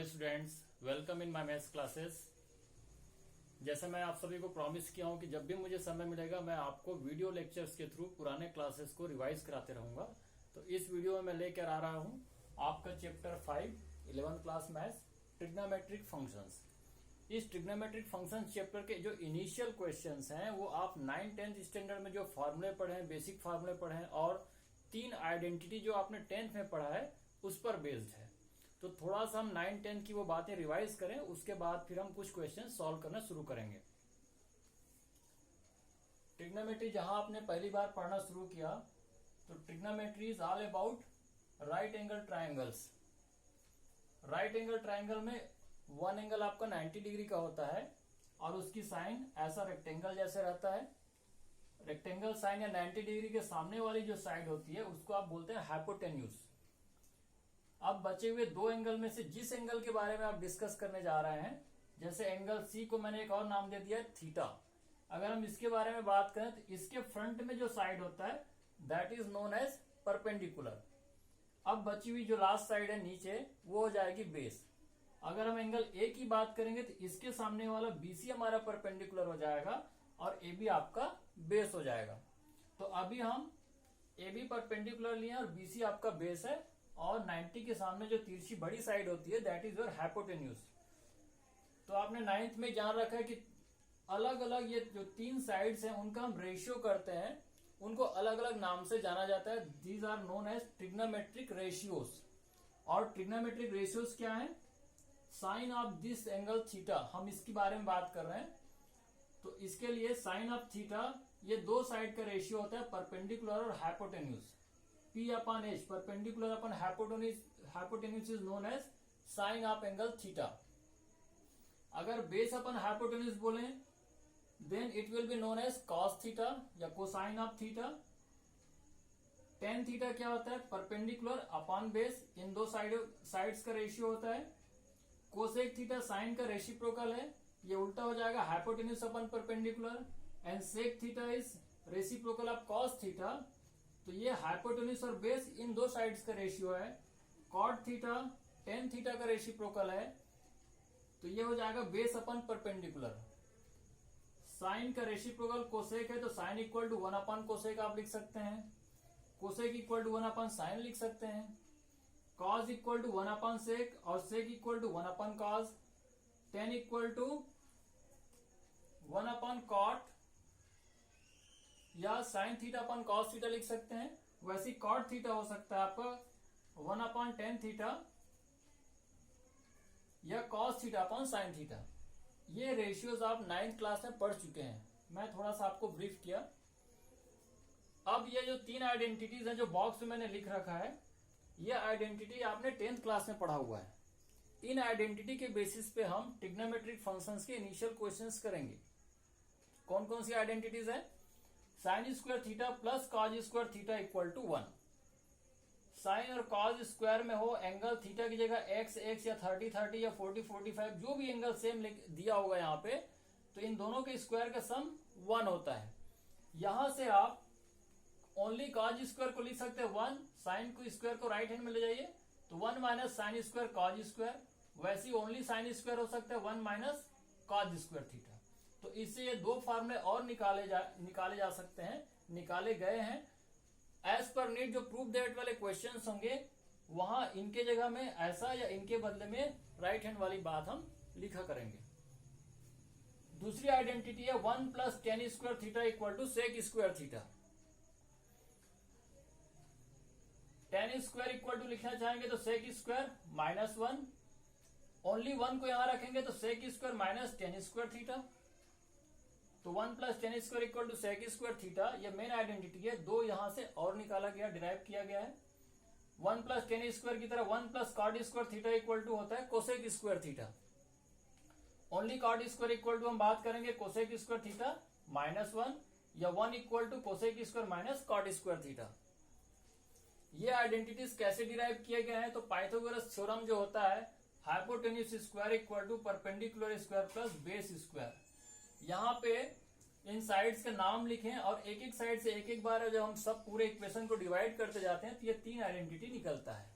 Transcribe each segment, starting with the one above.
Hello students, welcome in my maths classes. जैसे मैं आप सभी को प्रॉमिस किया हूं कि जब भी मुझे समय मिलेगा मैं आपको वीडियो लेक्चर्स के थ्रू पुराने क्लासेस को रिवाइज कराते रहूंगा। तो इस वीडियो में मैं लेकर आ रहा हूं आपका chapter 5 11th class maths trigonometric functions. इस ट्रिग्नोमेट्रिक फंक्शंस चैप्टर के जो इनिशियल क्वेश्चंस हैं वो आप 9th-10th स्टैंडर्ड में जो फॉर्मूले पढ़े हैं, बेसिक फॉर्मूले पढ़े हैं और 3 आइडेंटिटी जो आपने 10th में पढ़ा है उस पर बेस्ड है। तो थोड़ा सा हम 9-10 की वो बातें रिवाइज करें, उसके बाद फिर हम कुछ क्वेश्चन सॉल्व करना शुरू करेंगे। ट्रिग्नोमेट्री जहां आपने पहली बार पढ़ना शुरू किया तो trigonometry is all about right angle triangles. Right angle triangle में वन एंगल आपका 90 डिग्री का होता है और उसकी साइन ऐसा रेक्टेंगल जैसे रहता है। रेक्टेंगल साइन या 90 डिग्री के सामने वाली जो साइड होती है उसको आप बोलते हैं हाइपोटेन्यूज। अब बचे हुए दो एंगल में से जिस एंगल के बारे में आप डिस्कस करने जा रहे हैं, जैसे एंगल सी को मैंने एक और नाम दे दिया है थीटा। अगर हम इसके बारे में बात करें तो इसके फ्रंट में जो साइड होता है that is known as perpendicular. अब बची हुई जो लास्ट साइड है नीचे वो हो जाएगी बेस। अगर हम एंगल ए की बात करेंगे तो इसके सामने वाला बीसी हमारा परपेंडिकुलर हो जाएगा और ए बी आपका बेस हो जाएगा। तो अभी हम ए बी परपेंडिकुलर लिए और बीसी आपका बेस है और 90 के सामने जो तिरछी बड़ी साइड होती है दैट इज योर हाइपोटेन्यूज। तो आपने 9th में जान रखा है कि अलग अलग ये जो 3 साइड्स हैं उनका हम रेशियो करते हैं, उनको अलग अलग नाम से जाना जाता है। These are known as trigonometric ratios. और ट्रिग्नोमेट्रिक रेशियोज क्या है? Sine of this angle theta, हम इसके बारे में बात कर रहे हैं। तो इसके लिए साइन ऑफ थीटा ये दो साइड का रेशियो होता है, परपेंडिकुलर और hypotenuse. P upon H, perpendicular upon hypotenuse is known as sin of angle theta. अगर बेस अपन हाइपोटेन्यूज बोले then it will be known as cos theta या cosine of theta. tan theta क्या होता है? Perpendicular upon base, इन दो sides का ratio होता है। कोसेक थीटा साइन का रेसिप्रोकल है, ये उल्टा हो जाएगा hypotenuse upon perpendicular. And sec theta is reciprocal of cos theta. तो ये हाइपोटेन्यूज और बेस इन दो साइड्स का रेशियो है। कॉट थीटा टेन थीटा का रेसिप्रोकल है, तो ये हो जाएगा बेस अपन परपेंडिकुलर। साइन का रेसिप्रोकल कोसेक है तो sine equal to 1 upon cosec आप लिख सकते हैं। Cosec equal to 1 upon sine लिख सकते हैं। Cos equal to 1 upon sec और sec equal to 1 upon cos. Tan equal to 1 upon cot या sine theta upon cos theta लिख सकते हैं। वैसे कॉट थीटा हो सकता है आपका 1 अपॉन टेन थीटा या cos theta upon sine theta. ये रेशियोज आप 9th क्लास में पढ़ चुके हैं, मैं थोड़ा सा आपको ब्रीफ किया। अब ये जो 3 आइडेंटिटीज हैं जो बॉक्स में मैंने लिख रखा है, ये आइडेंटिटी आपने 10th क्लास में पढ़ा हुआ है। इन आइडेंटिटी के बेसिस पे हम ट्रिग्नोमेट्रिक फंक्शंस के इनिशियल क्वेश्चंस करेंगे। कौन कौन सी आइडेंटिटीज है? Sine square theta plus cos square theta equal to 1। Sine और कॉज स्क्वायर में हो एंगल थीटा की जगह x x या 30 30 या 40 45 जो भी एंगल सेम दिया होगा यहाँ पे, तो इन दोनों के स्क्वायर का सम 1 होता है। यहां से आप ओनली कॉज स्क्वायर को लिख सकते हैं 1, साइन को स्क्वायर को राइट हैंड में ले जाइए तो 1 minus sine square cause square. वैसे ही ओनली साइन स्क्वायर हो सकता है 1 माइनस कॉज स्क्वायर थीटा। तो इससे ये दो फार्मूले और निकाले जा सकते हैं, निकाले गए हैं। एज पर नीड जो प्रूफ दैट वाले क्वेश्चंस होंगे वहां इनके जगह में ऐसा या इनके बदले में राइट हैंड वाली बात हम लिखा करेंगे। दूसरी आइडेंटिटी है 1 plus tan square theta equal to sec square theta. Tan square equal to लिखना चाहेंगे तो सेक स्क्वायर माइनस 1, ओनली 1 को यहां रखेंगे तो sec square minus tan square theta. तो 1 plus tan square equal to sec square theta, ये main identity है। दो यहां से और निकाला गया, डिराइव किया गया है। 1 प्लस टेन स्क्वायर की तरह 1 plus cot square theta equal to होता है cosec square theta. Only cot square equal to हम बात करेंगे कोसेक स्क्वायर थीटा माइनस 1 या 1 equal to cosec square minus cot square theta. ये आइडेंटिटीज कैसे डिराइव किए गए हैं? तो पाइथागोरस थ्योरम जो होता है hypotenuse square equal to perpendicular square plus base square. यहाँ पे इन साइड्स के नाम लिखें और एक एक साइड से एक एक बार जब हम सब पूरे इक्वेशन को डिवाइड करते जाते हैं तो ये 3 आइडेंटिटी निकलता है।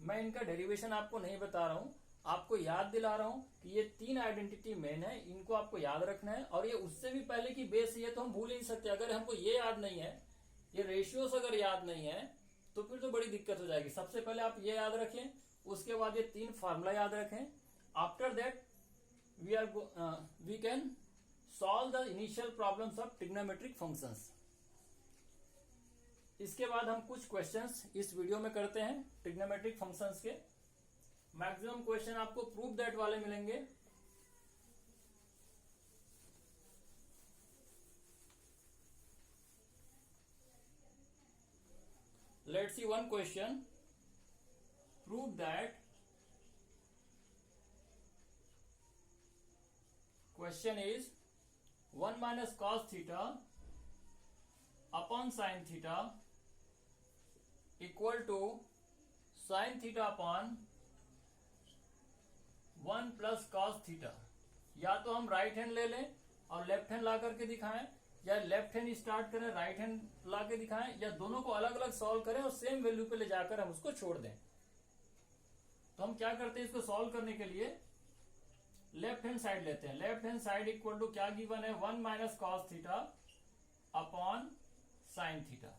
मैं इनका डेरिवेशन आपको नहीं बता रहा हूं, आपको याद दिला रहा हूं कि ये 3 आइडेंटिटी मेन है, इनको आपको याद रखना है। और ये उससे भी पहले की बेस ये तो हम भूल ही नहीं सकते। अगर हमको ये याद नहीं है, ये रेशियोस अगर याद नहीं है, तो फिर तो बड़ी दिक्कत हो जाएगी। सबसे पहले आप ये याद रखें, उसके बाद ये 3 फार्मूला याद रखें। After that we can solve the initial problems of trigonometric functions. इसके बाद हम कुछ क्वेश्चंस इस वीडियो में करते हैं ट्रिग्नोमेट्रिक फंक्शंस के। मैक्सिमम क्वेश्चन आपको प्रूव दैट वाले मिलेंगे। Let's see one question, prove that, question is 1 minus cos theta upon sin theta equal to sin theta upon 1 plus cos theta। या तो हम राइट हैंड ले लें और लेफ्ट हैंड ला करके दिखाएं, या लेफ्ट हैंड स्टार्ट करें राइट हैंड ला के दिखाएं, या दोनों को अलग अलग सॉल्व करें और सेम वैल्यू पे ले जाकर हम उसको छोड़ दें। तो हम क्या करते हैं, इसको सॉल्व करने के लिए लेफ्ट हैंड साइड लेते हैं। Left hand side equal to क्या गिवन है, 1 minus cos theta upon sine theta.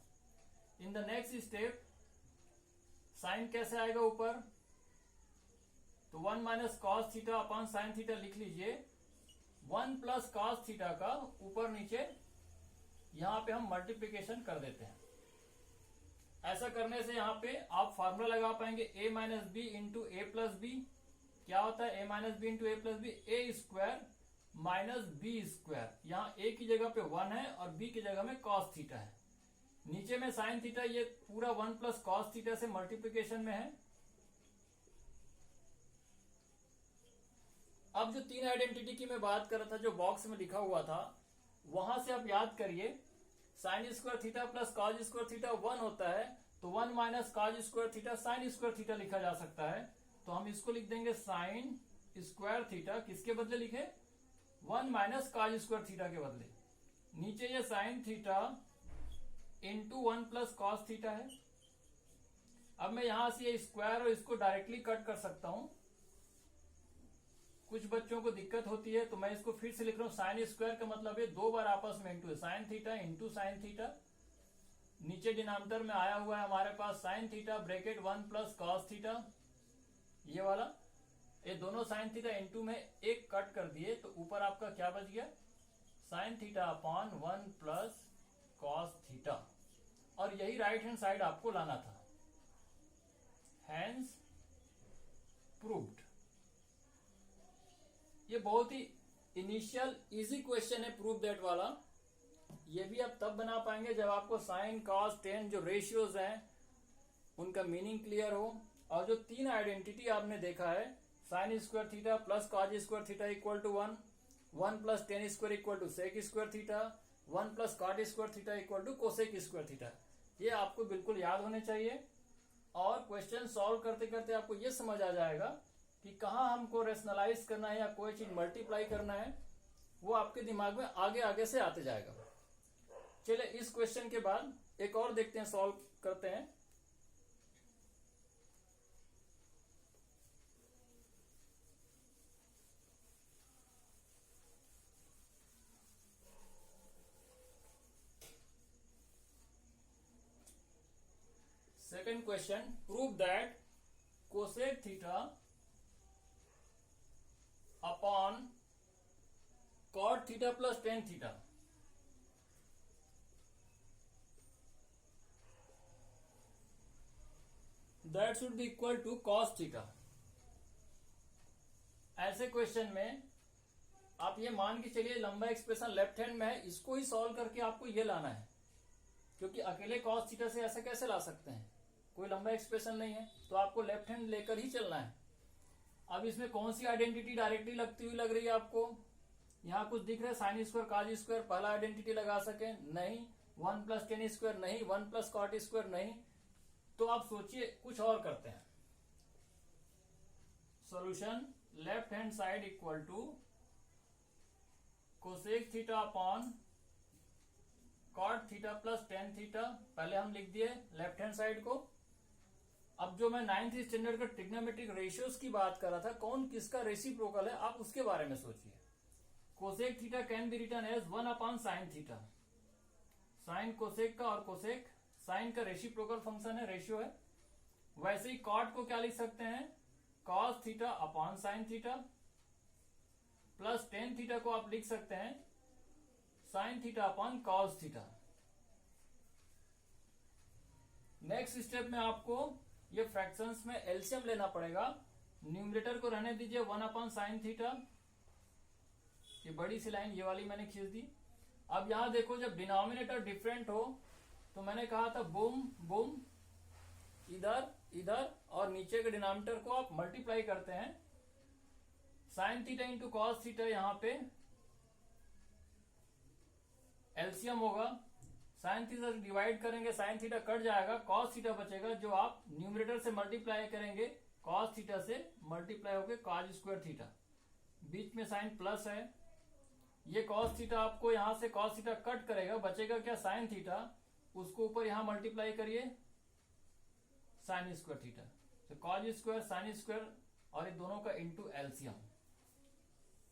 In the next step sine कैसे आएगा ऊपर, तो 1 minus cos theta upon sine theta लिख लीजिए। 1 plus cos थीटा का ऊपर नीचे यहां पे हम मल्टीप्लीकेशन कर देते हैं। ऐसा करने से यहां पे आप फार्मूला लगा पाएंगे a minus b into a plus b. क्या होता है a minus b into a plus b, a square minus b square. यहाँ a की जगह पे 1 है और b की जगह में cos थीटा है। नीचे में साइन थीटा, ये पूरा 1 plus cos थीटा से मल्टीप्लीकेशन में है। अब जो 3 आइडेंटिटी की मैं बात कर रहा था, जो बॉक्स में लिखा हुआ था, वहां से आप याद करिए, sign square theta plus cos square theta 1 होता है, तो 1 minus cos square theta sine square theta लिखा जा सकता है। तो हम इसको लिख देंगे साइन स्क्वायर थीटा, किसके बदले लिखे, 1 माइनस कॉज स्क्वायर थीटा के बदले। नीचे ये sign theta into 1 plus cos theta है। अब मैं यहां से ये स्क्वायर और इसको डायरेक्टली कट कर सकता हूं। कुछ बच्चों को दिक्कत होती है, तो मैं इसको फिर से लिख रहा हूं। साइन स्क्वायर का मतलब है 2 बार आपस में into, sine theta into sine theta. नीचे डिनोमिनेटर में आया हुआ है हमारे पास sine theta bracket 1 plus cos theta, ये वाला। ये दोनों साइन थीटा इंटू में एक कट कर दिए, तो ऊपर आपका क्या बच गया, sine theta upon 1 plus cos theta. और यही राइट हैंड साइड आपको लाना था। Hence proved. ये बहुत ही इनिशियल इजी क्वेश्चन है प्रूव दैट वाला। ये भी आप तब बना पाएंगे जब आपको साइन कॉस टेन जो रेशियोज हैं उनका मीनिंग क्लियर हो। और जो 3 आइडेंटिटी आपने देखा है, sine square theta plus cos square theta equal to 1, 1 plus tan square equal to sec square theta, 1 plus cot square theta equal to cosec square theta, ये आपको बिल्कुल याद होने चाहिए। और क्वेश्चन सॉल्व करते करते आपको ये समझ आ जाएगा कि कहाँ हमको रेशनलाइज करना है या कोई चीज मल्टीप्लाई करना है, वो आपके दिमाग में आगे आगे से आते जाएगा। चलिए इस क्वेश्चन के बाद एक और देखते हैं, सॉल्व करते हैं। Second question, prove that cosec theta upon cot theta plus tan theta that should be equal to cos theta. ऐसे क्वेश्चन में आप ये मान के चलिए लंबा एक्सप्रेशन लेफ्ट हैंड में है, इसको ही सॉल्व करके आपको ये लाना है, क्योंकि अकेले कॉस थीटा से ऐसा कैसे ला सकते हैं, कोई लंबा एक्सप्रेशन नहीं है, तो आपको लेफ्ट हैंड लेकर ही चलना है। अब इसमें कौन सी आइडेंटिटी डायरेक्टली लगती हुई लग रही है आपको, यहाँ कुछ दिख रहा है साइन स्क्वायर कॉज स्क्वायर, पहला आइडेंटिटी लगा सके नहीं, 1 प्लस टेन स्क्वायर नहीं, 1 प्लस कॉट स्क्वायर नहीं, तो आप सोचिए कुछ और करते हैं। Solution, left hand side equal to cosec theta upon cot theta plus tan theta, पहले हम लिख दिए लेफ्ट हैंड साइड को, अब जो मैं 9th स्टैंडर्ड का ट्रिग्नोमेट्रिक रेशियोज की बात कर रहा था, कौन किसका रेसिप्रोकल है, आप उसके बारे में सोचिए। Cosec theta can be written as 1/sin theta. Sine cosec का और कोसेक साइन का रेसिप्रोकल फंक्शन है, रेशियो है। वैसे ही कॉट को क्या लिख सकते हैं, cos theta upon sine theta, plus tan theta को आप लिख सकते हैं sine theta upon cos theta. Next step में आपको ये फ्रैक्शंस में एलसीएम लेना पड़ेगा। न्यूमरेटर को रहने दीजिए 1/sin थीटा, ये बड़ी सी लाइन ये वाली मैंने खींच दी। अब यहां देखो, जब डिनोमिनेटर डिफरेंट हो तो मैंने कहा था बुम बुम, इधर इधर, और नीचे के डिनोमिनेटर को आप मल्टीप्लाई करते हैं। Sine theta into cos theta, यहां पे एलसीएम होगा। साइन थीटा से डिवाइड करेंगे, साइन थीटा कट जाएगा, कॉस थीटा बचेगा, जो आप न्यूमरेटर से मल्टीप्लाई करेंगे कॉस थीटा से मल्टीप्लाई होकर कॉस स्क्वायर थीटा। बीच में साइन प्लस है, ये कॉस थीटा आपको यहां से कॉस थीटा कट करेगा, बचेगा क्या, साइन थीटा, उसको ऊपर यहां मल्टीप्लाई करिए साइन स्क्वायर थीटा। तो कॉस स्क्वायर साइन स्क्वायर और ये दोनों का इंटू एलसीएम।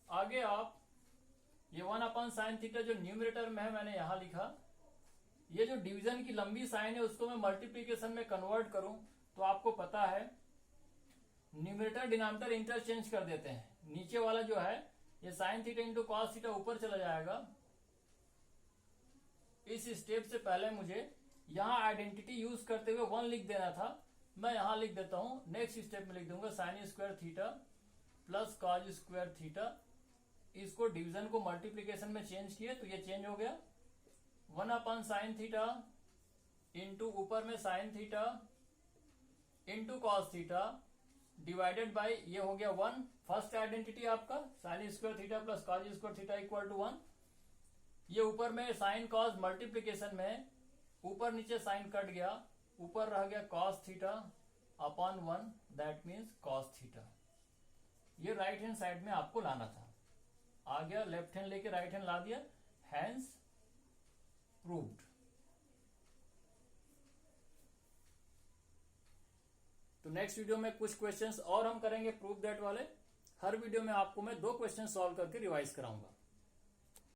आगे आप ये 1/sin थीटा जो न्यूमरेटर में है मैंने यहां लिखा, ये जो डिवीजन की लंबी साइन है उसको मैं मल्टीप्लीकेशन में कन्वर्ट करूं तो आपको पता है न्यूमरेटर डिनोमिनेटर इंटरचेंज कर देते हैं। नीचे वाला जो है ये sign theta into cos theta ऊपर चला जाएगा। इस स्टेप से पहले मुझे यहां आइडेंटिटी यूज करते हुए 1 लिख देना था, मैं यहां लिख देता हूं। नेक्स्ट स्टेप में लिख दूंगा sign square theta plus cos square theta. इसको डिवीजन को मल्टीप्लीकेशन में चेंज किए तो ये चेंज हो गया। 1/sin थीटा इंटू ऊपर में sine theta into cos theta divided by ये हो गया 1। फर्स्ट आइडेंटिटी आपका sine square theta plus cos square theta equal to 1। ये ऊपर में साइन कॉस मल्टीप्लीकेशन में ऊपर नीचे साइन कट गया, ऊपर रह गया cos theta upon 1, that means cos theta. ये राइट हैंड साइड में आपको लाना था, आ गया, लेफ्ट हैंड लेके राइट हैंड ला दिया, हैंस प्रूव्ड। तो नेक्स्ट वीडियो में कुछ क्वेश्चंस और हम करेंगे प्रूव दैट वाले। हर वीडियो में आपको मैं 2 क्वेश्चन सॉल्व करके रिवाइज कराऊंगा।